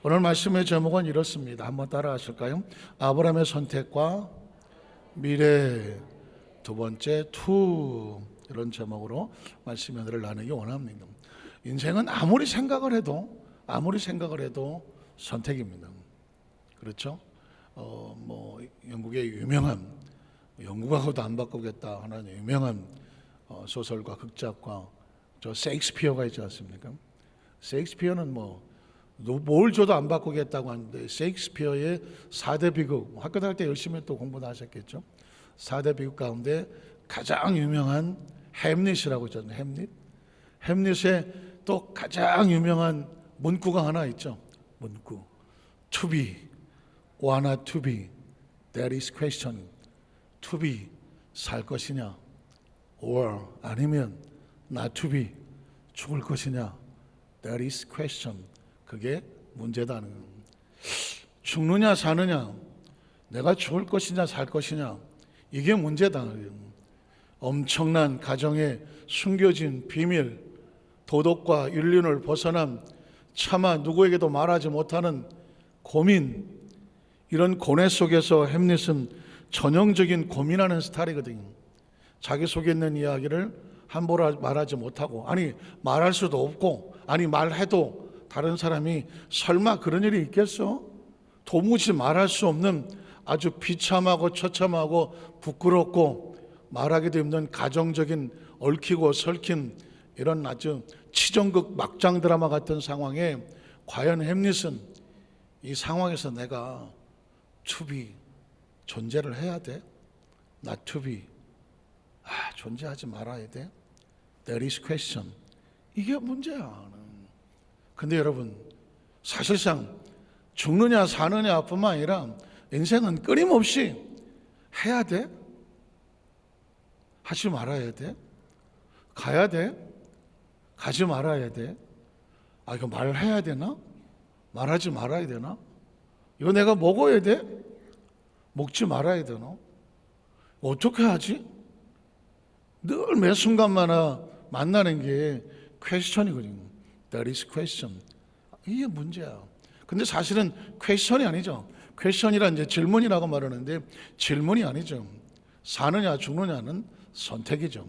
오늘 말씀의 제목은 이렇습니다. 한번 따라 하실까요? 아브라함의 선택과 미래. 두 번째, 투. 이런 제목으로 말씀 연애를 나누기 원합니다. 인생은 아무리 생각을 해도 선택입니다. 그렇죠? 영국의 유명한, 영국하고도 안 바꾸겠다 하는 유명한 소설가, 극작가 셰익스피어가 있지 않습니까? 셰익스피어는 뭘 줘도 안 바꾸겠다고 하는데, 셰익스피어의 4대 비극, 학교 다닐 때 열심히 또 공부도 하셨겠죠. 4대 비극 가운데 가장 유명한 햄릿이라고 있잖아요. 햄릿의 또 가장 유명한 문구가 하나 있죠. 문구. To be or not to be, that is question. To be, 살 것이냐, or 아니면 not to be, 죽을 것이냐, that is question. 그게 문제다는 겁니다. 죽느냐 사느냐, 내가 죽을 것이냐 살 것이냐, 이게 문제다. 엄청난 가정의 숨겨진 비밀, 도덕과 윤리를 벗어난 차마 누구에게도 말하지 못하는 고민, 이런 고뇌 속에서 햄릿은 전형적인 고민하는 스타일이거든요. 자기 속에 있는 이야기를 함부로 말하지 못하고, 아니 말할 수도 없고, 아니 말해도 다른 사람이 설마 그런 일이 있겠어? 도무지 말할 수 없는 아주 비참하고 처참하고 부끄럽고 말하기도 힘든 가정적인 얽히고 설킨 이런 아주 치정극 막장 드라마 같은 상황에 과연 햄릿은 이 상황에서 내가 to be, 존재를 해야 돼? not to be, 존재하지 말아야 돼? There is question. 이게 문제야. 근데 여러분, 사실상 죽느냐 사느냐 뿐만 아니라 인생은 끊임없이 해야 돼? 하지 말아야 돼? 가야 돼? 가지 말아야 돼? 이거 말해야 되나? 말하지 말아야 되나? 이거 내가 먹어야 돼? 먹지 말아야 되나? 어떻게 하지? 늘 매 순간마다 만나는 게 퀘스천이거든요. That is question. 이게 문제야. 근데 사실은 퀘스천이 아니죠. 퀘스천이란 이제 질문이라고 말하는데 질문이 아니죠. 사느냐 죽느냐는 선택이죠.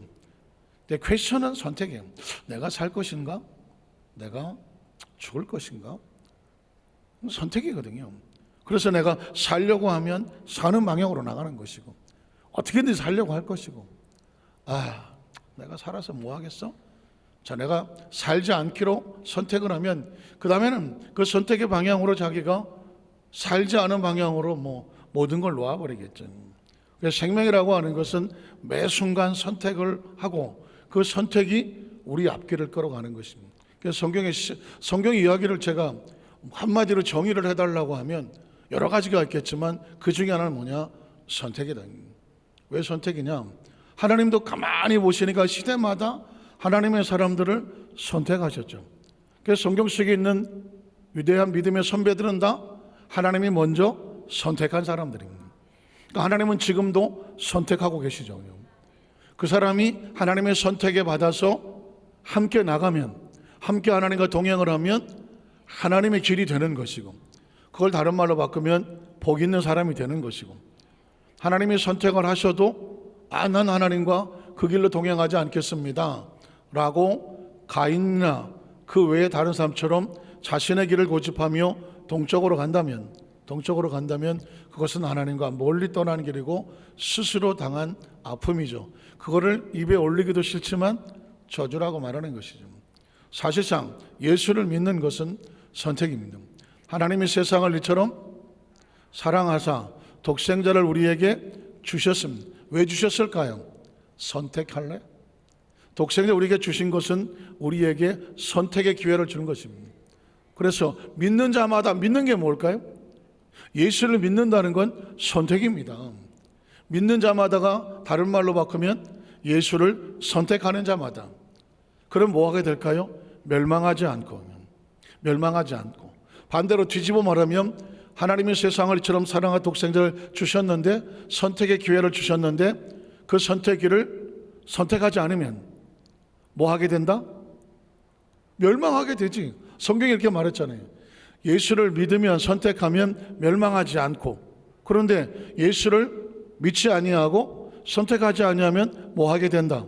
근데 퀘스천은 선택이에요. 내가 살 것인가? 내가 죽을 것인가? 선택이거든요. 그래서 내가 살려고 하면 사는 방향으로 나가는 것이고, 어떻게든 살려고 할 것이고, 내가 살아서 뭐 하겠어? 자, 내가 살지 않기로 선택을 하면 그 다음에는 그 선택의 방향으로 자기가 살지 않은 방향으로 모든 걸 놓아버리겠죠. 그래서 생명이라고 하는 것은 매 순간 선택을 하고 그 선택이 우리 앞길을 걸어가는 것입니다. 그래서 성경 이야기를 제가 한마디로 정의를 해달라고 하면 여러 가지가 있겠지만 그 중에 하나는 뭐냐? 선택이다. 왜 선택이냐? 하나님도 가만히 보시니까 시대마다 하나님의 사람들을 선택하셨죠. 그래서 성경 속에 있는 위대한 믿음의 선배들은 다 하나님이 먼저 선택한 사람들입니다. 그러니까 하나님은 지금도 선택하고 계시죠. 그 사람이 하나님의 선택에 받아서 함께 나가면, 함께 하나님과 동행을 하면 하나님의 길이 되는 것이고, 그걸 다른 말로 바꾸면 복 있는 사람이 되는 것이고, 하나님이 선택을 하셔도 난 하나님과 그 길로 동행하지 않겠습니다 라고 가인이나 그 외에 다른 사람처럼 자신의 길을 고집하며 동쪽으로 간다면 그것은 하나님과 멀리 떠나는 길이고 스스로 당한 아픔이죠. 그거를 입에 올리기도 싫지만 저주라고 말하는 것이죠. 사실상 예수를 믿는 것은 선택입니다. 하나님이 세상을 이처럼 사랑하사 독생자를 우리에게 주셨습니다. 왜 주셨을까요? 선택할래? 독생자 우리에게 주신 것은 우리에게 선택의 기회를 주는 것입니다. 그래서 믿는 자마다 믿는 게 뭘까요? 예수를 믿는다는 건 선택입니다. 믿는 자마다가 다른 말로 바꾸면 예수를 선택하는 자마다. 그럼 뭐 하게 될까요? 멸망하지 않고. 반대로 뒤집어 말하면 하나님의 세상을 이처럼 사랑한 독생자를 주셨는데, 선택의 기회를 주셨는데 그 선택기를 선택하지 않으면 뭐 하게 된다? 멸망하게 되지. 성경이 이렇게 말했잖아요. 예수를 믿으면 선택하면 멸망하지 않고, 그런데 예수를 믿지 아니하고 선택하지 아니하면 뭐 하게 된다?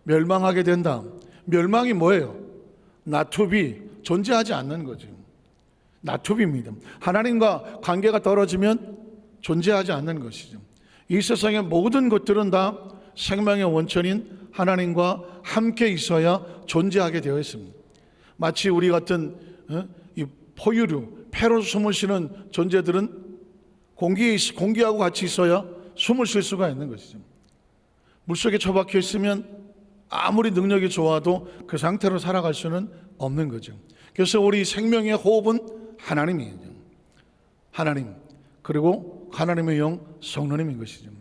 멸망하게 된다. 멸망이 뭐예요? 나투비, 존재하지 않는 거죠. 나투비입니다. 하나님과 관계가 떨어지면 존재하지 않는 것이죠. 이 세상의 모든 것들은 다 생명의 원천인 하나님과 함께 있어야 존재하게 되어 있습니다. 마치 우리 같은 이 포유류, 폐로 숨을 쉬는 존재들은 공기하고 같이 있어야 숨을 쉴 수가 있는 것이죠. 물속에 처박혀 있으면 아무리 능력이 좋아도 그 상태로 살아갈 수는 없는 거죠. 그래서 우리 생명의 호흡은 하나님이에요. 하나님, 그리고 하나님의 영 성령님인 것이죠.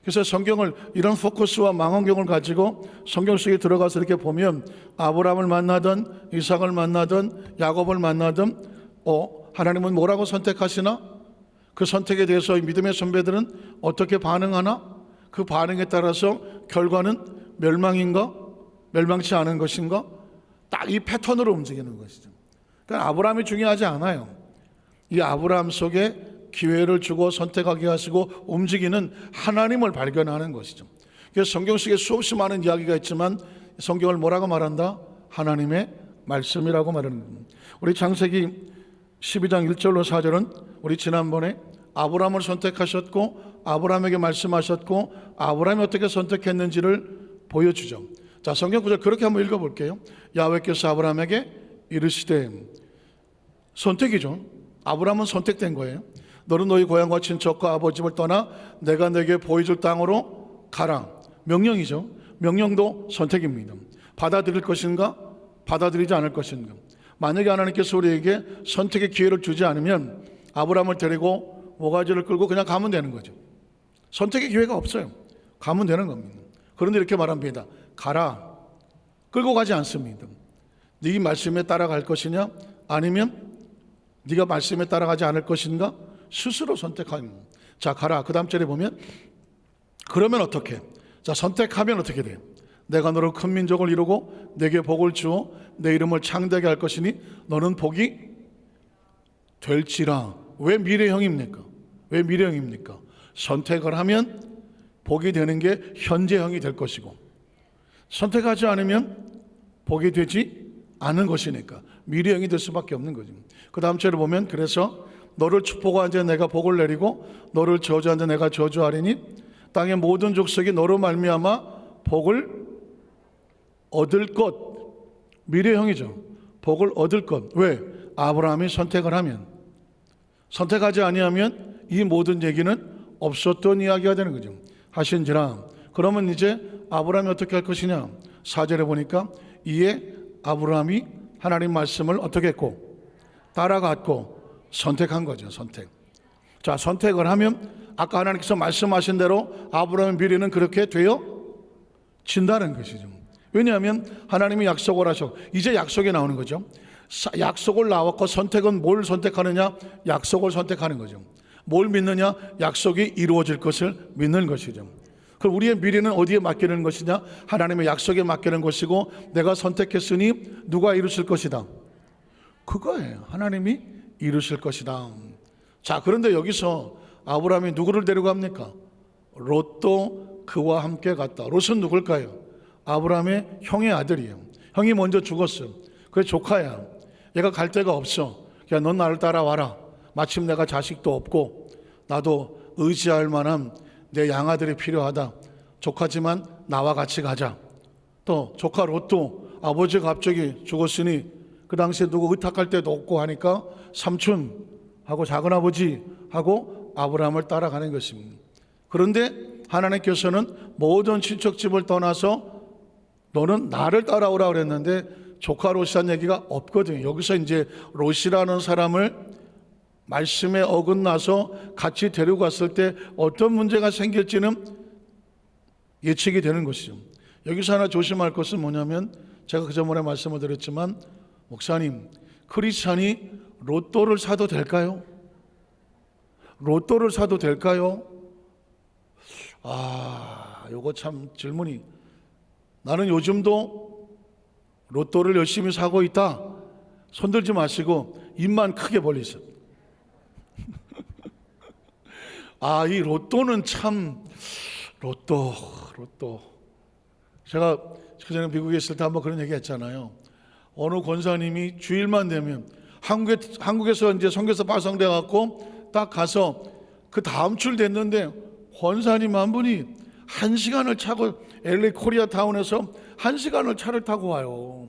그래서 성경을 이런 포커스와 망원경을 가지고 성경 속에 들어가서 이렇게 보면 아브라함을 만나든 이삭을 만나든 야곱을 만나든 하나님은 뭐라고 선택하시나? 그 선택에 대해서 믿음의 선배들은 어떻게 반응하나? 그 반응에 따라서 결과는 멸망인가? 멸망치 않은 것인가? 딱 이 패턴으로 움직이는 것이죠. 그러니까 아브라함이 중요하지 않아요. 이 아브라함 속에 기회를 주고 선택하게 하시고 움직이는 하나님을 발견하는 것이죠. 그래서 성경 속에 수없이 많은 이야기가 있지만 성경을 뭐라고 말한다? 하나님의 말씀이라고 말하는 겁니다. 우리 창세기 12장 1절로 4절은 우리 지난번에 아브라함을 선택하셨고 아브라함에게 말씀하셨고 아브라함이 어떻게 선택했는지를 보여주죠. 자, 성경 구절 그렇게 한번 읽어볼게요. 야훼께서 아브라함에게 이르시되, 선택이죠. 아브라함은 선택된 거예요. 너는 너희 고향과 친척과 아버지를 떠나 내가 내게 보여줄 땅으로 가라. 명령이죠. 명령도 선택입니다. 받아들일 것인가? 받아들이지 않을 것인가? 만약에 하나님께서 우리에게 선택의 기회를 주지 않으면 아브라함을 데리고 모가지를 끌고 그냥 가면 되는 거죠. 선택의 기회가 없어요. 가면 되는 겁니다. 그런데 이렇게 말합니다. 가라. 끌고 가지 않습니다. 네 말씀에 따라갈 것이냐? 아니면 네가 말씀에 따라가지 않을 것인가? 스스로 선택하는. 자, 가라. 그 다음 절에 보면 그러면 어떻게? 자, 선택하면 어떻게 돼요? 내가 너로 큰 민족을 이루고 내게 복을 주어 내 이름을 창대하게 할 것이니 너는 복이 될지라. 왜 미래형입니까? 왜 미래형입니까? 선택을 하면 복이 되는 게 현재형이 될 것이고 선택하지 않으면 복이 되지 않은 것이니까 미래형이 될 수밖에 없는 거죠. 그 다음 절을 보면 그래서 너를 축복한 자 내가 복을 내리고 너를 저주한 자 내가 저주하리니 땅의 모든 족속이 너로 말미암아 복을 얻을 것. 미래형이죠. 복을 얻을 것. 왜? 아브라함이 선택을 하면. 선택하지 아니하면 이 모든 얘기는 없었던 이야기가 되는 거죠. 하신지라. 그러면 이제 아브라함이 어떻게 할 것이냐? 4절에 보니까 이에 아브라함이 하나님 말씀을 어떻게 했고 따라갔고 선택한 거죠. 선택. 자, 선택을 하면 아까 하나님께서 말씀하신 대로 아브라함의 미래는 그렇게 되어진다는 것이죠. 왜냐하면 하나님이 약속을 하셨고 이제 약속이 나오는 거죠. 약속을 나왔고 선택은 뭘 선택하느냐? 약속을 선택하는 거죠. 뭘 믿느냐? 약속이 이루어질 것을 믿는 것이죠. 그럼 우리의 미래는 어디에 맡기는 것이냐? 하나님의 약속에 맡기는 것이고 내가 선택했으니 누가 이루실 것이다? 그거예요. 하나님이 이루실 것이다. 자, 그런데 여기서 아브라함이 누구를 데려갑니까? 롯도 그와 함께 갔다. 롯은 누굴까요? 아브라함의 형의 아들이에요. 형이 먼저 죽었어요. 그래 조카야. 얘가 갈 데가 없어. 야, 넌 나를 따라와라. 마침 내가 자식도 없고 나도 의지할 만한 내 양아들이 필요하다. 조카지만 나와 같이 가자. 또 조카 롯도 아버지가 갑자기 죽었으니 그 당시에 누구 의탁할 데도 없고 하니까 삼촌하고 작은아버지하고 아브라함을 따라가는 것입니다. 그런데 하나님께서는 모든 친척집을 떠나서 너는 나를 따라오라 그랬는데 조카 롯이라는 얘기가 없거든요. 여기서 이제 롯이라는 사람을 말씀에 어긋나서 같이 데려갔을 때 어떤 문제가 생길지는 예측이 되는 것이죠. 여기서 하나 조심할 것은 뭐냐면 제가 그 전번에 말씀을 드렸지만 목사님, 크리스찬이 로또를 사도 될까요? 로또를 사도 될까요? 요거 참 질문이. 나는 요즘도 로또를 열심히 사고 있다. 손들지 마시고 입만 크게 벌리셨. 아, 이 로또는 참 로또. 제가 그전에 미국에 있을 때 한번 그런 얘기 했잖아요. 어느 권사님이 주일만 되면 한국에서 이제 선교사 파송돼 갖고 딱 가서 그 다음 줄 됐는데 권사님 한 분이 1시간을 차고 LA 코리아타운에서 1시간을 차를 타고 와요.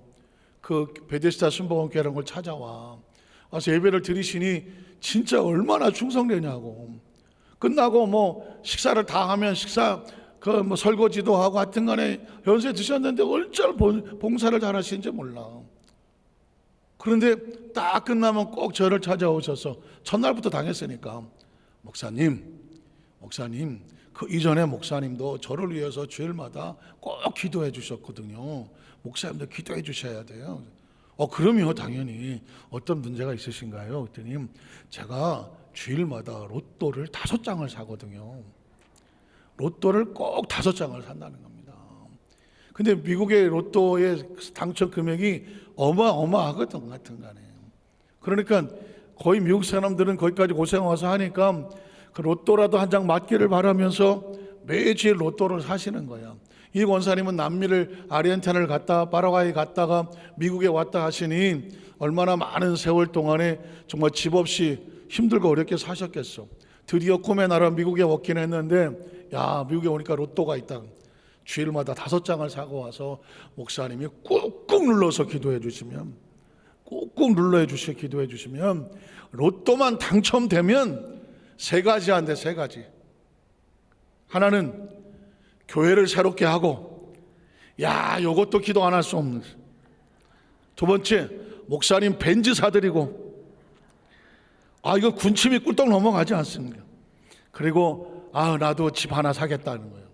그 베데스다 순복음교회라는 걸 찾아와. 와서 예배를 드리시니 진짜 얼마나 충성되냐고. 끝나고 뭐 식사를 다 하면 식사 그 뭐 설거지도 하고 하여튼 간에 연세 드셨는데 얼쩔 봉사를 잘 하시는지 몰라. 그런데 딱 끝나면 꼭 저를 찾아오셔서 첫날부터 당했으니까 목사님 그 이전에 목사님도 저를 위해서 주일마다 꼭 기도해 주셨거든요. 목사님도 기도해 주셔야 돼요. 그럼요, 당연히. 어떤 문제가 있으신가요? 그랬더니 제가 주일마다 로또를 5장을 사거든요. 로또를 꼭 5장을 산다는 겁니다. 근데 미국의 로또의 당첨 금액이 어마어마하거든, 같은 간에. 그러니까 거의 미국 사람들은 거기까지 고생 와서 하니까 그 로또라도 한 장 맞기를 바라면서 매주일 로또를 사시는 거야. 이 권사님은 남미를 아르헨티나를 갔다 파라과이 갔다가 미국에 왔다 하시니 얼마나 많은 세월 동안에 정말 집 없이 힘들고 어렵게 사셨겠어. 드디어 꿈의 나라 미국에 왔긴 했는데 야, 미국에 오니까 로또가 있다. 주일마다 5장을 사고 와서 목사님이 꾹꾹 눌러서 기도해 주시면 기도해 주시면 로또만 당첨되면 3가지. 3가지. 하나는 교회를 새롭게 하고, 야, 요것도 기도 안 할 수 없는. 2번째, 목사님 벤츠 사드리고, 이거 군침이 꿀떡 넘어가지 않습니까? 그리고 나도 집 하나 사겠다는 거예요.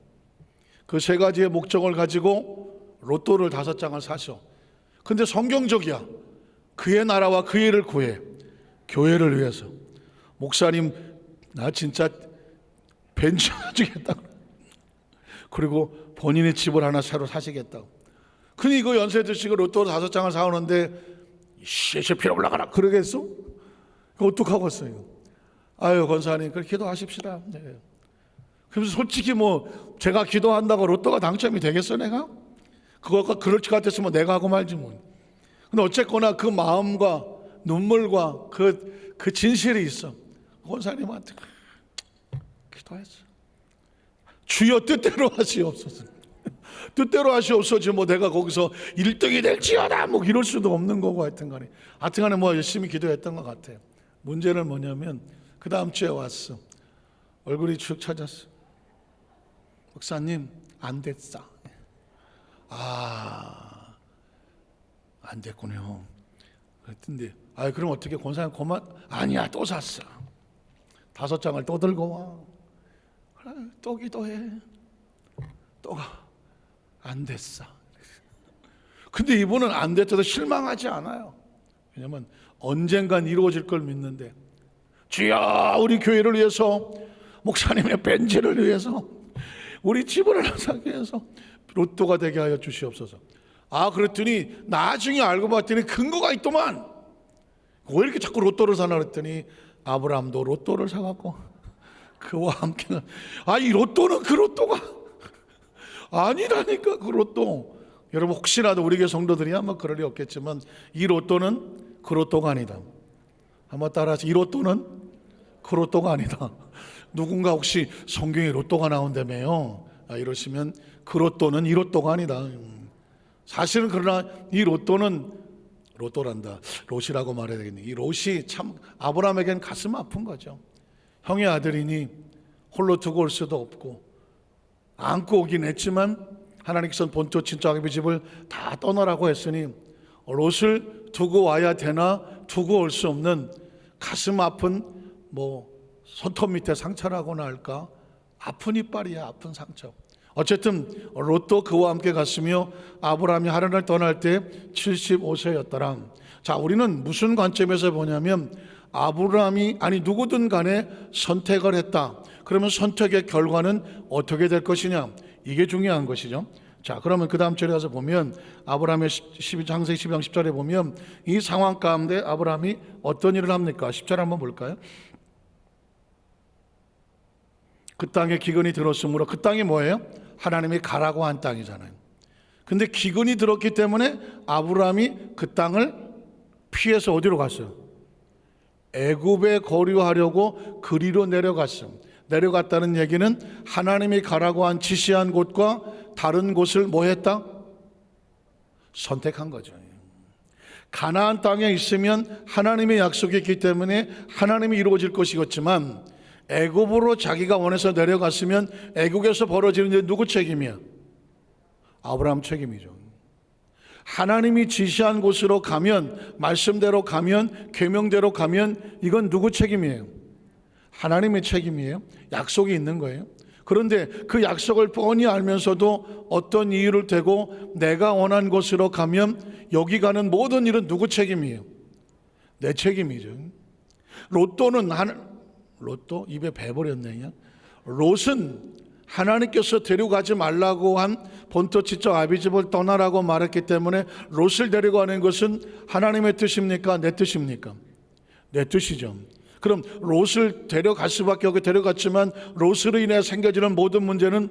그 3가지의 목적을 가지고 로또를 5장을 사셔. 근데 성경적이야. 그의 나라와 그 일을 구해. 교회를 위해서. 목사님, 나 진짜 벤츠 사주겠다. 그리고 본인의 집을 하나 새로 사시겠다고. 근데 이거 연세 드시고 로또 5장을 사오는데 시시 필요 올라가라 그러겠어? 어떡하고 있어요? 아유, 권사님 그렇게 기도하십시다. 네. 그래서 솔직히 뭐 제가 기도한다고 로또가 당첨이 되겠어 내가? 그거가 그럴 것 같았으면 내가 하고 말지 뭐. 근데 어쨌거나 그 마음과 눈물과 그 진실이 있어. 권사님한테 기도했어. 주여 뜻대로 하시옵소서. 뜻대로 하시옵소서. 뭐 내가 거기서 1등이 될지어다 뭐 이럴 수도 없는 거고 하여튼간에 뭐 열심히 기도했던 것 같아요. 문제는 뭐냐면 그 다음 주에 왔어. 얼굴이 축 처졌어. 목사님 안 됐어. 안 됐군요. 그랬던데 그럼 어떻게 권사님 고만? 아니야, 또 샀어. 5장을 또 들고 와. 그래, 또 기도해. 또 안 됐어. 근데 이분은 안 됐어도 실망하지 않아요. 왜냐면 언젠간 이루어질 걸 믿는데, 주여 우리 교회를 위해서, 목사님의 벤치를 위해서, 우리 집을 하나 사기 위해서 로또가 되게 하여 주시옵소서. 그랬더니 나중에 알고 봤더니 근거가 있더만. 왜 이렇게 자꾸 로또를 사나 그랬더니 아브라함도 로또를 사갖고 그와 함께. 이 로또는 그 로또가 아니라니까. 그 로또, 여러분 혹시라도 우리 교회 성도들이 아마 그럴 리 없겠지만 이 로또는 그 로또가 아니다. 한번 따라하세요. 이 로또는 그 로또가 아니다. 누군가 혹시 성경에 로또가 나온다며요 이러시면 그 로또는 이 로또가 아니다. 사실은 그러나 이 로또는 로또란다. 롯이라고 말해야 되겠네. 이 롯이 참 아브라함에겐 가슴 아픈 거죠. 형의 아들이니 홀로 두고 올 수도 없고, 안고 오긴 했지만 하나님께서는 본토 친척 아비의 집을 다 떠나라고 했으니 롯을 두고 와야 되나 두고 올 수 없는 가슴 아픈 손톱 밑에 상처라고나 할까, 아픈 이빨이야, 아픈 상처. 어쨌든 롯도 그와 함께 갔으며 아브라함이 하란을 떠날 때 75세였더라. 자, 우리는 무슨 관점에서 보냐면 아브라함이 누구든 간에 선택을 했다. 그러면 선택의 결과는 어떻게 될 것이냐, 이게 중요한 것이죠. 자, 그러면 그 다음 절에 가서 보면 아브라함의 창세기 12장 10절에 보면 이 상황 가운데 아브라함이 어떤 일을 합니까? 10절 한번 볼까요? 그 땅에 기근이 들었으므로, 그 땅이 뭐예요? 하나님이 가라고 한 땅이잖아요. 근데 기근이 들었기 때문에 아브라함이 그 땅을 피해서 어디로 갔어요? 애굽에 거류하려고 그리로 내려갔어요. 내려갔다는 얘기는 하나님이 가라고 한 지시한 곳과 다른 곳을 뭐 했다? 선택한 거죠. 가나안 땅에 있으면 하나님의 약속이 있기 때문에 하나님이 이루어질 것이었지만, 애굽으로 자기가 원해서 내려갔으면 애국에서 벌어지는 데 누구 책임이야? 아브라함 책임이죠. 하나님이 지시한 곳으로 가면, 말씀대로 가면, 계명대로 가면 이건 누구 책임이에요? 하나님의 책임이에요. 약속이 있는 거예요. 그런데 그 약속을 뻔히 알면서도 어떤 이유를 대고 내가 원한 곳으로 가면 여기 가는 모든 일은 누구 책임이에요? 내 책임이죠. 로또 입에 배버렸네. 롯은 하나님께서 데려가지 말라고 한 본토지쪽 아비집을 떠나라고 말했기 때문에 롯을 데려가는 것은 하나님의 뜻입니까? 내 뜻입니까? 내 뜻이죠. 그럼 롯을 데려갈 수밖에 없게 데려갔지만 롯으로 인해 생겨지는 모든 문제는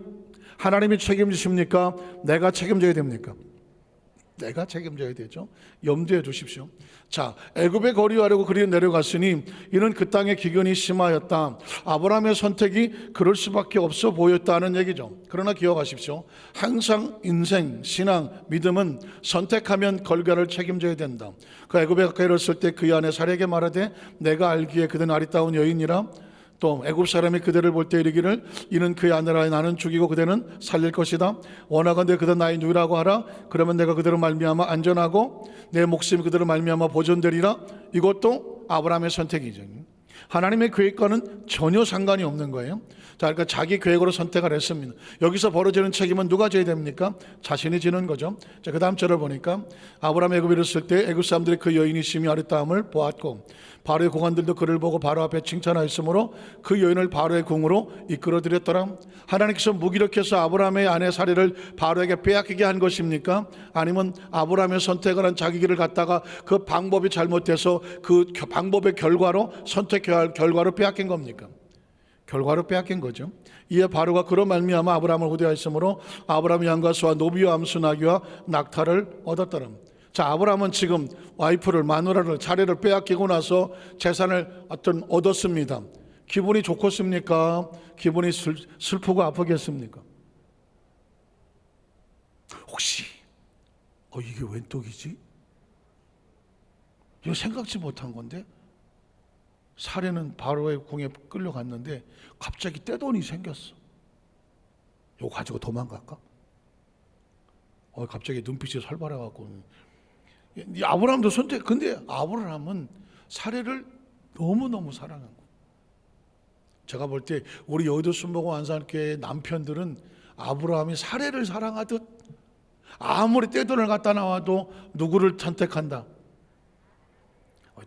하나님이 책임지십니까? 내가 책임져야 됩니까? 내가 책임져야 되죠. 염두에 두십시오. 자, 애굽에 거류하려고 그리 내려갔으니 이는 그 땅의 기근이 심하였다. 아브라함의 선택이 그럴 수밖에 없어 보였다는 얘기죠. 그러나 기억하십시오. 항상 인생, 신앙, 믿음은 선택하면 결과를 책임져야 된다. 그 애굽에 가까이 이르렀을 때 그의 아내 사례에게 말하되 내가 알기에 그대는 아리따운 여인이라, 또 애굽 사람이 그대를 볼 때 이르기를 이는 그의 아내라, 나는 죽이고 그대는 살릴 것이다. 원하건대 그대 나의 누이라고 하라. 그러면 내가 그대로 말미암아 안전하고 내 목숨이 그대로 말미암아 보존되리라. 이것도 아브라함의 선택이죠. 하나님의 계획과는 전혀 상관이 없는 거예요. 자, 그러니까 자기 계획으로 선택을 했습니다. 여기서 벌어지는 책임은 누가 져야 됩니까? 자신이 지는 거죠. 자, 그 다음 절을 보니까 아브라함이 애굽에 이르렀을 때 애굽 사람들이 그 여인이 심히 아리따움을 보았고 바로의 고관들도 그를 보고 바로 앞에 칭찬하였으므로 그 여인을 바로의 궁으로 이끌어들였더라. 하나님께서 무기력해서 아브라함의 아내 사례를 바로에게 빼앗기게 한 것입니까? 아니면 아브라함의 선택을 한 자기 길을 갔다가 그 방법이 잘못돼서 그 방법의 결과로 선택 결과로 빼앗긴 겁니까? 결과로 빼앗긴 거죠. 이에 바로가 그로 말미암아 아브라함을 후대하였으므로 아브라함이 양과 소와 노비와 암수 나귀와 낙타를 얻었더라. 자, 아브라함은 지금 와이프를, 마누라를, 자리를 빼앗기고 나서 재산을 얻었습니다. 기분이 좋겠습니까? 기분이 슬프고 아프겠습니까? 혹시 이게 웬 떡이지? 이거 생각지 못한 건데, 사례는 바로의 궁에 끌려갔는데 갑자기 떼돈이 생겼어. 이거 가지고 도망갈까? 갑자기 눈빛이 살벌해갖고. 아브라함도 근데 아브라함은 사례를 너무너무 사랑한 거예요. 제가 볼 때 우리 여의도 순복음 안산교회 남편들은 아브라함이 사례를 사랑하듯 아무리 떼돈을 갖다 나와도 누구를 선택한다?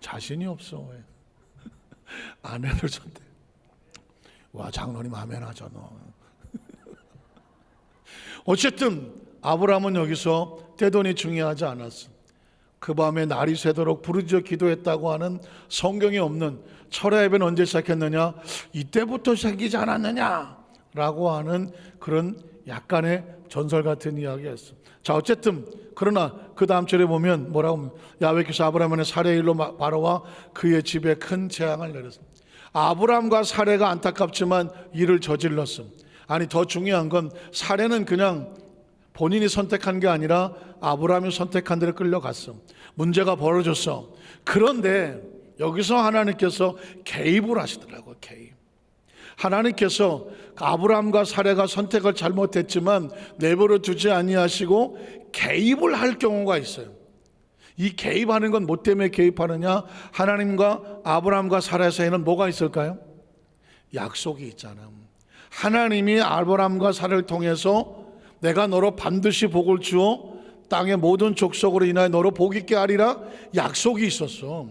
자신이 없어. 아내를 선택. 와, 장로님 아멘 하잖아. 어쨌든 아브라함은 여기서 떼돈이 중요하지 않았어. 그 밤에 날이 새도록 부르짖어 기도했다고 하는 성경에 없는 철야 예배는 언제 시작했느냐? 이때부터 시작이지 않았느냐? 라고 하는 그런 약간의 전설 같은 이야기였어. 자, 어쨌든 그러나 그 다음 절에 보면 뭐라고 하면 야훼께서 아브라함의 사례의 일로 바로와 그의 집에 큰 재앙을 내렸어. 아브라함과 사례가 안타깝지만 일을 저질렀어. 아니, 더 중요한 건 사례는 그냥 본인이 선택한 게 아니라 아브라함이 선택한 데로 끌려갔어. 문제가 벌어졌어. 그런데 여기서 하나님께서 개입을 하시더라고요. 개입. 하나님께서 아브라함과 사례가 선택을 잘못했지만 내버려 두지 아니하시고 개입을 할 경우가 있어요. 이 개입하는 건 뭐 때문에 개입하느냐? 하나님과 아브라함과 사례 사이에는 뭐가 있을까요? 약속이 있잖아요. 하나님이 아브라함과 사례를 통해서 내가 너로 반드시 복을 주어 땅의 모든 족속으로 인하여 너로 복 있게 하리라 약속이 있었어.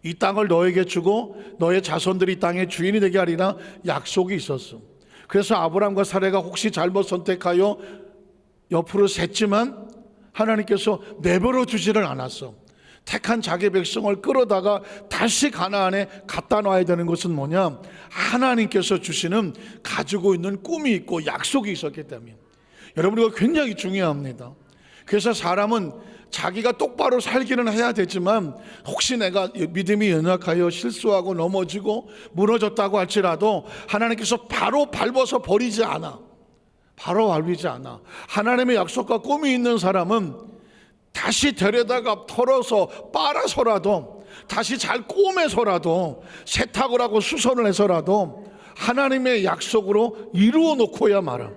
이 땅을 너에게 주고 너의 자손들이 땅의 주인이 되게 하리라 약속이 있었어. 그래서 아브라함과 사례가 혹시 잘못 선택하여 옆으로 샜지만 하나님께서 내버려 두지를 않았어. 택한 자기 백성을 끌어다가 다시 가나안에 갖다 놔야 되는 것은 뭐냐? 하나님께서 주시는 가지고 있는 꿈이 있고 약속이 있었기 때문에. 여러분, 이거 굉장히 중요합니다. 그래서 사람은 자기가 똑바로 살기는 해야 되지만 혹시 내가 믿음이 연약하여 실수하고 넘어지고 무너졌다고 할지라도 하나님께서 바로 밟아서 버리지 않아. 바로 밟히지 않아. 하나님의 약속과 꿈이 있는 사람은 다시 데려다가 털어서 빨아서라도, 다시 잘 꼬매서라도, 세탁을 하고 수선을 해서라도 하나님의 약속으로 이루어 놓고야 말아.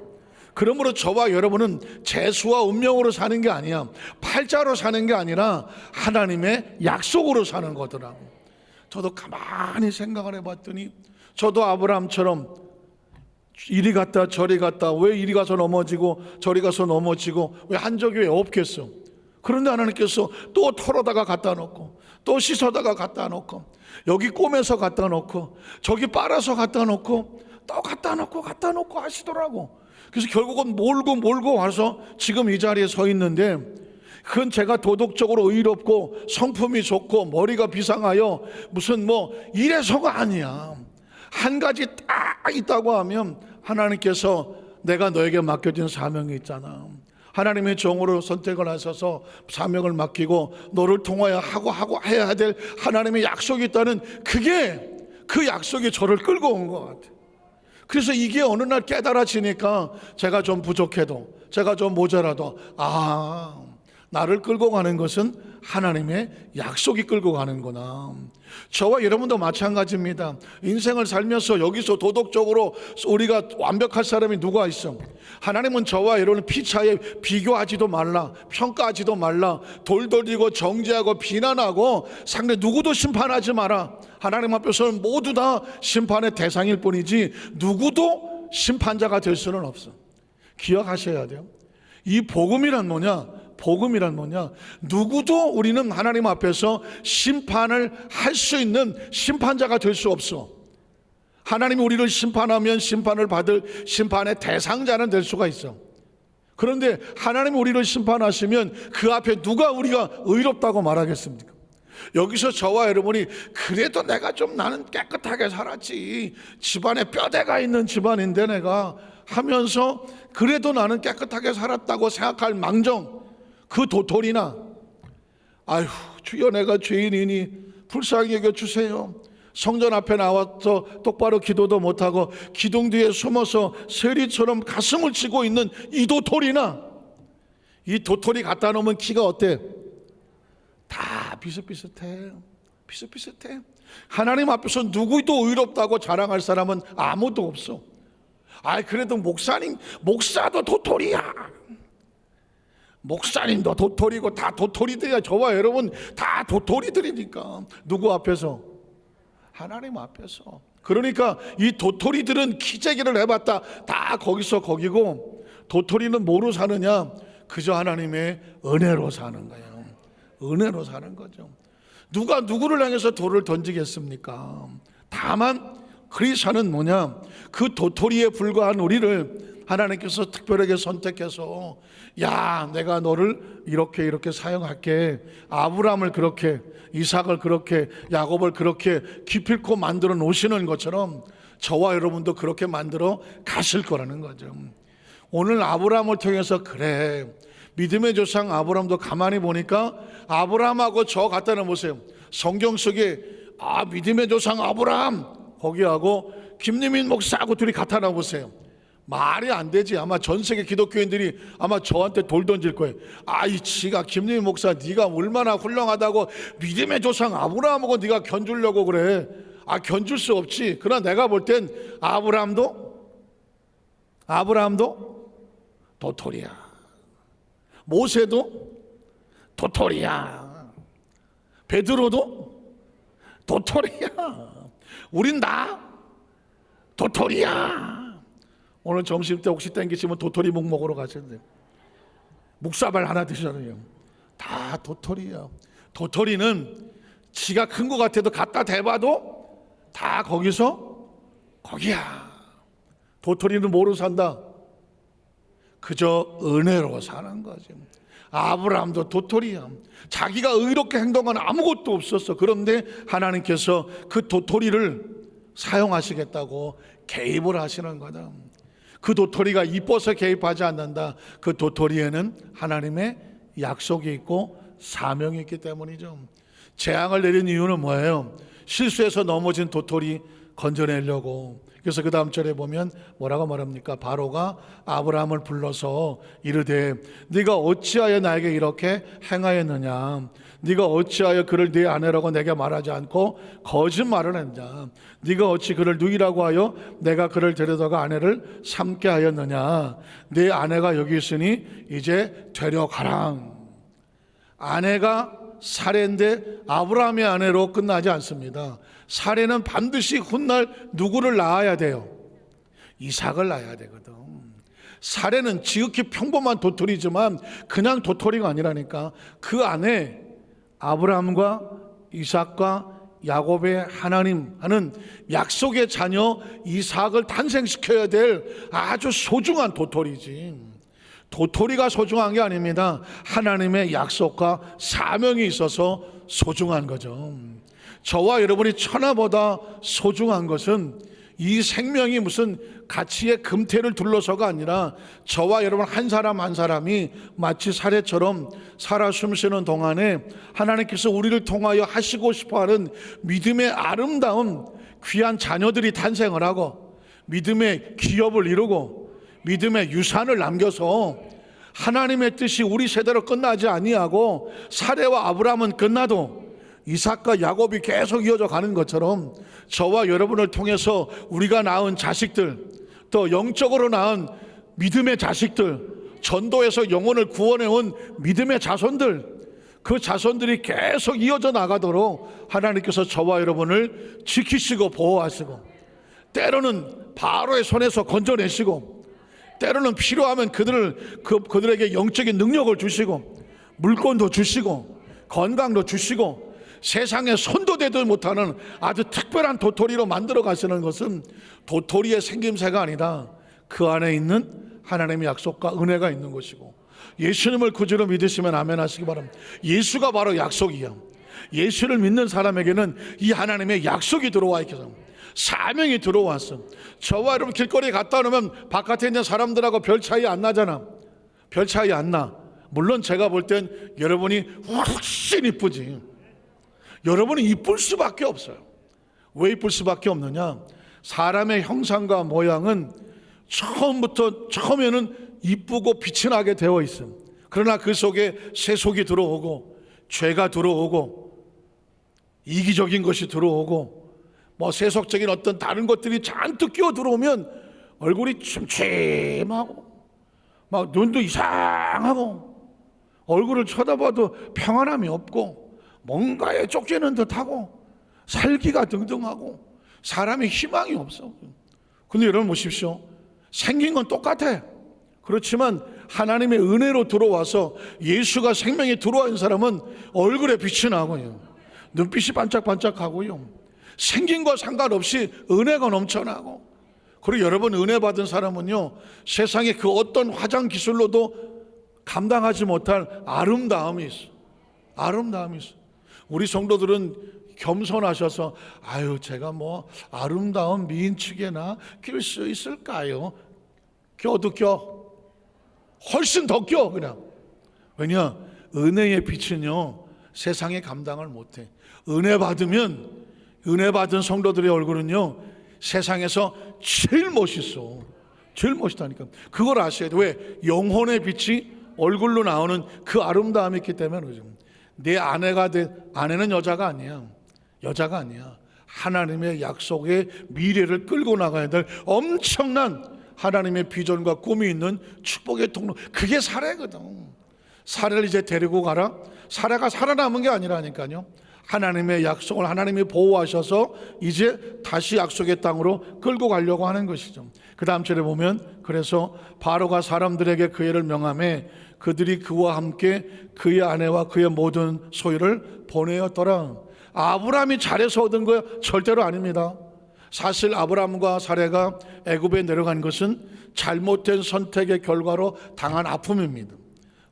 그러므로 저와 여러분은 재수와 운명으로 사는 게 아니야. 팔자로 사는 게 아니라 하나님의 약속으로 사는 거더라고. 저도 가만히 생각을 해봤더니 저도 아브라함처럼 이리 갔다 저리 갔다, 왜 이리 가서 넘어지고 저리 가서 넘어지고 왜 한 적이 왜 없겠어. 그런데 하나님께서 또 털어다가 갖다 놓고, 또 씻어다가 갖다 놓고, 여기 꼬매서 갖다 놓고, 저기 빨아서 갖다 놓고, 또 갖다 놓고 하시더라고. 그래서 결국은 몰고 와서 지금 이 자리에 서 있는데, 그건 제가 도덕적으로 의롭고 성품이 좋고 머리가 비상하여 무슨 이래서가 아니야. 한 가지 딱 있다고 하면 하나님께서 내가 너에게 맡겨진 사명이 있잖아. 하나님의 종으로 선택을 하셔서 사명을 맡기고 너를 통하여 하고 해야 될 하나님의 약속이 있다는, 그 약속이 저를 끌고 온 것 같아요. 그래서 이게 어느 날 깨달아지니까 제가 좀 부족해도, 제가 좀 모자라도, 나를 끌고 가는 것은 하나님의 약속이 끌고 가는구나. 저와 여러분도 마찬가지입니다. 인생을 살면서 여기서 도덕적으로 우리가 완벽할 사람이 누가 있어? 하나님은 저와 여러분을 피차에 비교하지도 말라, 평가하지도 말라, 돌돌리고 정죄하고 비난하고 상대 누구도 심판하지 마라. 하나님 앞에서는 모두 다 심판의 대상일 뿐이지 누구도 심판자가 될 수는 없어. 기억하셔야 돼요. 이 복음이란 뭐냐? 누구도 우리는 하나님 앞에서 심판을 할 수 있는 심판자가 될 수 없어. 하나님이 우리를 심판하면 심판을 받을 심판의 대상자는 될 수가 있어. 그런데 하나님이 우리를 심판하시면 그 앞에 누가 우리가 의롭다고 말하겠습니까? 여기서 저와 여러분이 그래도 내가 좀 나는 깨끗하게 살았지, 집안에 뼈대가 있는 집안인데 내가 하면서 그래도 나는 깨끗하게 살았다고 생각할 망정, 그 도토리나 아휴 주여 내가 죄인이니 불쌍히 여겨주세요, 성전 앞에 나와서 똑바로 기도도 못하고 기둥 뒤에 숨어서 세리처럼 가슴을 치고 있는 이 도토리나, 이 도토리 갖다 놓으면 키가 어때? 다 비슷비슷해. 하나님 앞에서 누구도 의롭다고 자랑할 사람은 아무도 없어. 그래도 목사도 도토리야. 목사님도 도토리고 다 도토리들이야. 저와 여러분 다 도토리들이니까. 누구 앞에서? 하나님 앞에서. 그러니까 이 도토리들은 기재기를 해봤다 다 거기서 거기고, 도토리는 뭐로 사느냐? 그저 하나님의 은혜로 사는 거예요. 은혜로 사는 거죠. 누가 누구를 향해서 돌을 던지겠습니까? 다만 그리스도는 뭐냐? 그 도토리에 불과한 우리를 하나님께서 특별하게 선택해서, 야 내가 너를 이렇게 사용할게. 아브라함을 그렇게, 이삭을 그렇게, 야곱을 그렇게 기필코 만들어 놓으시는 것처럼 저와 여러분도 그렇게 만들어 가실 거라는 거죠. 오늘 아브라함을 통해서 그래, 믿음의 조상 아브라함도 가만히 보니까 아브라함하고 저 갖다 놓으세요. 성경 속에 믿음의 조상 아브라함 거기하고 김유민 목사하고 둘이 갖다 놔보세요. 말이 안 되지. 아마 전 세계 기독교인들이 아마 저한테 돌 던질 거예요. 이 지가 김유민 목사 네가 얼마나 훌륭하다고 믿음의 조상 아브라함하고 네가 견주려고 그래. 견줄 수 없지. 그러나 내가 볼 땐 아브라함도 도토리야. 모세도 도토리야. 베드로도 도토리야. 우린 다 도토리야. 오늘 점심 때 혹시 땡기시면 도토리 묵 먹으러 가셨는데 묵사발 하나 드셔요. 다 도토리야. 도토리는 지가 큰 것 같아도 갖다 대봐도 다 거기야. 도토리는 뭐로 산다? 그저 은혜로 사는 거지. 아브라함도 도토리야. 자기가 의롭게 행동한 아무것도 없었어. 그런데 하나님께서 그 도토리를 사용하시겠다고 개입을 하시는 거다. 그 도토리가 이뻐서 개입하지 않는다. 그 도토리에는 하나님의 약속이 있고 사명이 있기 때문이죠. 재앙을 내린 이유는 뭐예요? 실수해서 넘어진 도토리 건져내려고. 그래서 그 다음 절에 보면 뭐라고 말합니까? 바로가 아브라함을 불러서 이르되 네가 어찌하여 나에게 이렇게 행하였느냐? 네가 어찌하여 그를 네 아내라고 내게 말하지 않고 거짓말을 했냐? 네가 어찌 그를 누이라고 하여 내가 그를 데려다가 아내를 삼게 하였느냐? 네 아내가 여기 있으니 이제 데려가라. 아내가 사례인데 아브라함의 아내로 끝나지 않습니다. 사례는 반드시 훗날 누구를 낳아야 돼요? 이삭을 낳아야 되거든. 사례는 지극히 평범한 도토리지만 그냥 도토리가 아니라니까. 그 안에 아브라함과 이삭과 야곱의 하나님 하는 약속의 자녀 이삭을 탄생시켜야 될 아주 소중한 도토리지. 도토리가 소중한 게 아닙니다. 하나님의 약속과 사명이 있어서 소중한 거죠. 저와 여러분이 천하보다 소중한 것은 이 생명이 무슨 가치의 금태를 둘러서가 아니라 저와 여러분 한 사람 한 사람이 마치 사례처럼 살아 숨쉬는 동안에 하나님께서 우리를 통하여 하시고 싶어하는 믿음의 아름다운 귀한 자녀들이 탄생을 하고 믿음의 기업을 이루고 믿음의 유산을 남겨서 하나님의 뜻이 우리 세대로 끝나지 아니하고 사례와 아브라함은 끝나도 이삭과 야곱이 계속 이어져 가는 것처럼 저와 여러분을 통해서 우리가 낳은 자식들, 또 영적으로 낳은 믿음의 자식들, 전도에서 영혼을 구원해온 믿음의 자손들, 그 자손들이 계속 이어져 나가도록 하나님께서 저와 여러분을 지키시고 보호하시고 때로는 바로의 손에서 건져내시고 때로는 필요하면 그들에게 영적인 능력을 주시고 물건도 주시고 건강도 주시고 세상에 손도 대도 못하는 아주 특별한 도토리로 만들어 가시는 것은 도토리의 생김새가 아니다. 그 안에 있는 하나님의 약속과 은혜가 있는 것이고 예수님을 구주로 믿으시면 아멘 하시기 바랍니다. 예수가 바로 약속이야. 예수를 믿는 사람에게는 이 하나님의 약속이 들어와 있거든. 사명이 들어왔어. 저와 여러분 길거리에 갔다 오면 바깥에 있는 사람들하고 별 차이 안 나잖아. 별 차이 안 나. 물론 제가 볼 땐 여러분이 훨씬 이쁘지. 여러분이 이쁠 수밖에 없어요. 왜 이쁠 수밖에 없느냐? 사람의 형상과 모양은 처음에는 이쁘고 빛이 나게 되어 있음. 그러나 그 속에 세속이 들어오고 죄가 들어오고 이기적인 것이 들어오고 세속적인 어떤 다른 것들이 잔뜩 끼어 들어오면 얼굴이 침침하고 막 눈도 이상하고 얼굴을 쳐다봐도 평안함이 없고 뭔가에 쫓기는 듯하고 살기가 등등하고 사람이 희망이 없어. 근데 여러분 보십시오. 생긴 건 똑같아. 그렇지만 하나님의 은혜로 들어와서 예수가 생명에 들어와 있는 사람은 얼굴에 빛이 나고요. 눈빛이 반짝반짝하고요. 생긴 거 상관없이 은혜가 넘쳐나고. 그리고 여러분 은혜 받은 사람은요 세상에 그 어떤 화장 기술로도 감당하지 못할 아름다움이 있어. 아름다움이 있어. 우리 성도들은 겸손하셔서 제가 아름다운 미인 측에나 낄 수 있을까요? 껴도 껴. 훨씬 더 껴 그냥. 왜냐? 은혜의 빛은요 세상에 감당을 못해. 은혜 받은 성도들의 얼굴은요 세상에서 제일 멋있어. 제일 멋있다니까. 그걸 아셔야 돼. 왜? 영혼의 빛이 얼굴로 나오는 그 아름다움이 있기 때문에 그러죠. 내 아내는 여자가 아니야. 여자가 아니야. 하나님의 약속의 미래를 끌고 나가야 될 엄청난 하나님의 비전과 꿈이 있는 축복의 통로. 그게 사례거든. 사례를 이제 데리고 가라. 사례가 살아남은 게 아니라니까요. 하나님의 약속을 하나님이 보호하셔서 이제 다시 약속의 땅으로 끌고 가려고 하는 것이죠. 그 다음 절에 보면 그래서 바로가 사람들에게 그 애를 명하매 그들이 그와 함께 그의 아내와 그의 모든 소유를 보내었더라. 아브라함이 잘해서 얻은 거야? 절대로 아닙니다. 사실 아브라함과 사레가 애굽에 내려간 것은 잘못된 선택의 결과로 당한 아픔입니다.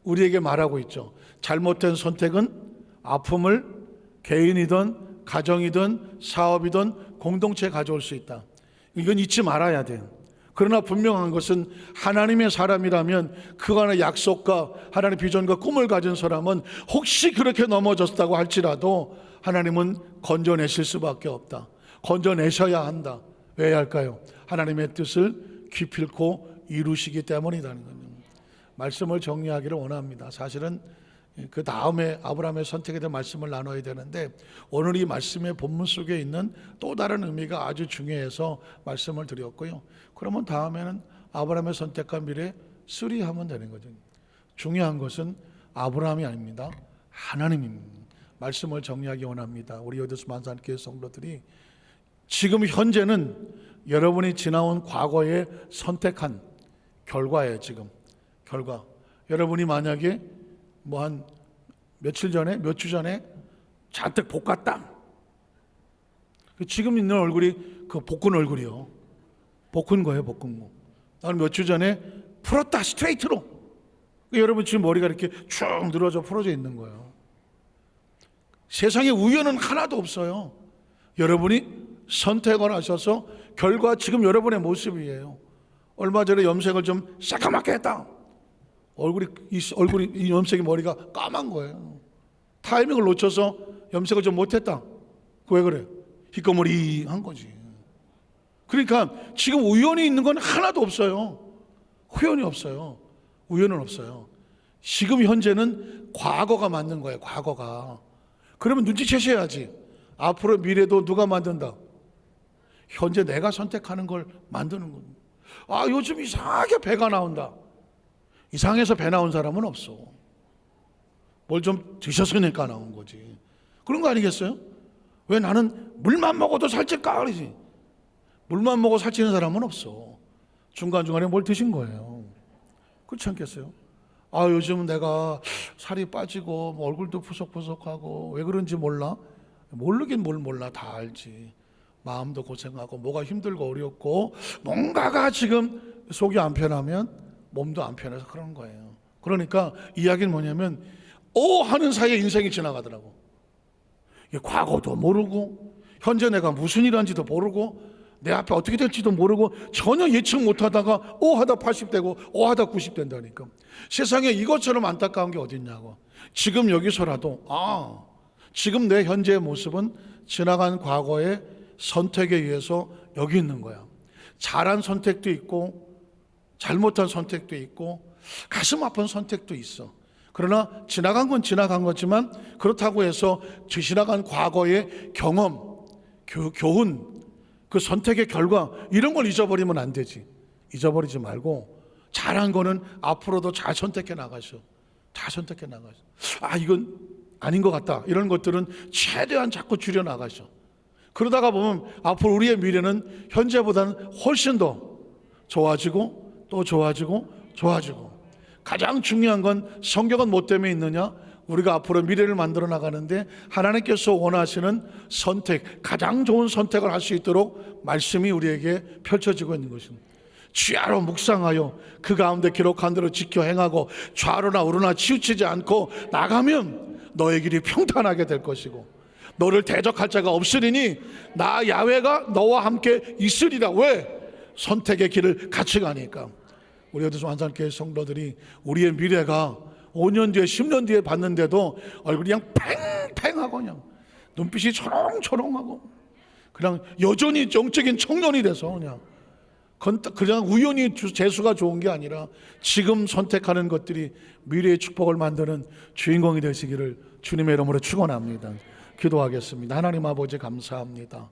우리에게 말하고 있죠. 잘못된 선택은 아픔을 개인이든 가정이든 사업이든 공동체에 가져올 수 있다. 이건 잊지 말아야 돼요. 그러나 분명한 것은 하나님의 사람이라면 그 안에 약속과 하나님의 비전과 꿈을 가진 사람은 혹시 그렇게 넘어졌다고 할지라도 하나님은 건져내실 수밖에 없다. 건져내셔야 한다. 왜 할까요? 하나님의 뜻을 기필코 이루시기 때문이라는 겁니다. 말씀을 정리하기를 원합니다. 사실은 그 다음에 아브라함의 선택에 대한 말씀을 나눠야 되는데 오늘 이 말씀의 본문 속에 있는 또 다른 의미가 아주 중요해서 말씀을 드렸고요. 그러면 다음에는 아브라함의 선택과 미래 수리하면 되는 거죠. 중요한 것은 아브라함이 아닙니다. 하나님입니다. 말씀을 정리하기 원합니다. 우리 여도수 만산교회 성도들이 지금 현재는 여러분이 지나온 과거에 선택한 결과예요. 지금 결과. 여러분이 만약에 뭐 한 며칠 전에 몇 주 전에 잔뜩 볶았다. 지금 있는 얼굴이 그 볶은 얼굴이요. 볶은 거예요. 볶은 거. 나는 몇 주 전에 풀었다. 스트레이트로. 여러분 지금 머리가 이렇게 쭉 늘어져 풀어져 있는 거예요. 세상에 우연은 하나도 없어요. 여러분이 선택을 하셔서 결과 지금 여러분의 모습이에요. 얼마 전에 염색을 좀 새까맣게 했다. 얼굴이 이 염색이 머리가 까만 거예요. 타이밍을 놓쳐서 염색을 좀 못했다. 왜 그래? 희꺼머리한 거지. 그러니까 지금 우연이 있는 건 하나도 없어요. 우연이 없어요. 우연은 없어요. 지금 현재는 과거가 맞는 거예요. 과거가. 그러면 눈치채셔야지. 앞으로 미래도 누가 만든다? 현재 내가 선택하는 걸 만드는 겁니다. 아, 요즘 이상하게 배가 나온다. 이상해서 배 나온 사람은 없어. 뭘 좀 드셨으니까 나온 거지. 그런 거 아니겠어요? 왜 나는 물만 먹어도 살찔까 그러지. 물만 먹어 살찌는 사람은 없어. 중간중간에 뭘 드신 거예요. 그렇지 않겠어요? 아, 요즘 내가 살이 빠지고 얼굴도 푸석푸석하고 왜 그런지 몰라? 모르긴 뭘 몰라. 다 알지. 마음도 고생하고 뭐가 힘들고 어렵고 뭔가가 지금 속이 안 편하면 몸도 안 편해서 그런 거예요. 그러니까 이야기는 뭐냐면 하는 사이에 인생이 지나가더라고. 과거도 모르고 현재 내가 무슨 일 하는지도 모르고 내 앞에 어떻게 될지도 모르고 전혀 예측 못하다가 하다 80되고 하다 90 된다니까. 세상에 이것처럼 안타까운 게 어딨냐고. 지금 여기서라도 지금 내 현재의 모습은 지나간 과거의 선택에 의해서 여기 있는 거야. 잘한 선택도 있고 잘못한 선택도 있고 가슴 아픈 선택도 있어. 그러나 지나간 건 지나간 거지만 그렇다고 해서 지나간 과거의 경험, 교훈, 그 선택의 결과 이런 걸 잊어버리면 안 되지. 잊어버리지 말고 잘한 거는 앞으로도 잘 선택해 나가셔. 잘 선택해 나가셔. 이건 아닌 것 같다. 이런 것들은 최대한 자꾸 줄여 나가셔. 그러다가 보면 앞으로 우리의 미래는 현재보다는 훨씬 더 좋아지고 또 좋아지고 가장 중요한 건 성경은 뭐 때문에 있느냐? 우리가 앞으로 미래를 만들어 나가는데 하나님께서 원하시는 선택, 가장 좋은 선택을 할 수 있도록 말씀이 우리에게 펼쳐지고 있는 것입니다. 주야로 묵상하여 그 가운데 기록한 대로 지켜 행하고 좌로나 우로나 치우치지 않고 나가면 너의 길이 평탄하게 될 것이고 너를 대적할 자가 없으리니 나 야훼가 너와 함께 있으리라. 왜? 선택의 길을 같이 가니까. 우리 어디서 완산교회 성도들이 우리의 미래가 5년 뒤에 10년 뒤에 봤는데도 얼굴이 그냥 팽팽하고 그냥 눈빛이 초롱초롱하고 그냥 여전히 정적인 청년이 돼서 그냥 우연히 재수가 좋은 게 아니라 지금 선택하는 것들이 미래의 축복을 만드는 주인공이 되시기를 주님의 이름으로 축원합니다. 기도하겠습니다. 하나님 아버지 감사합니다.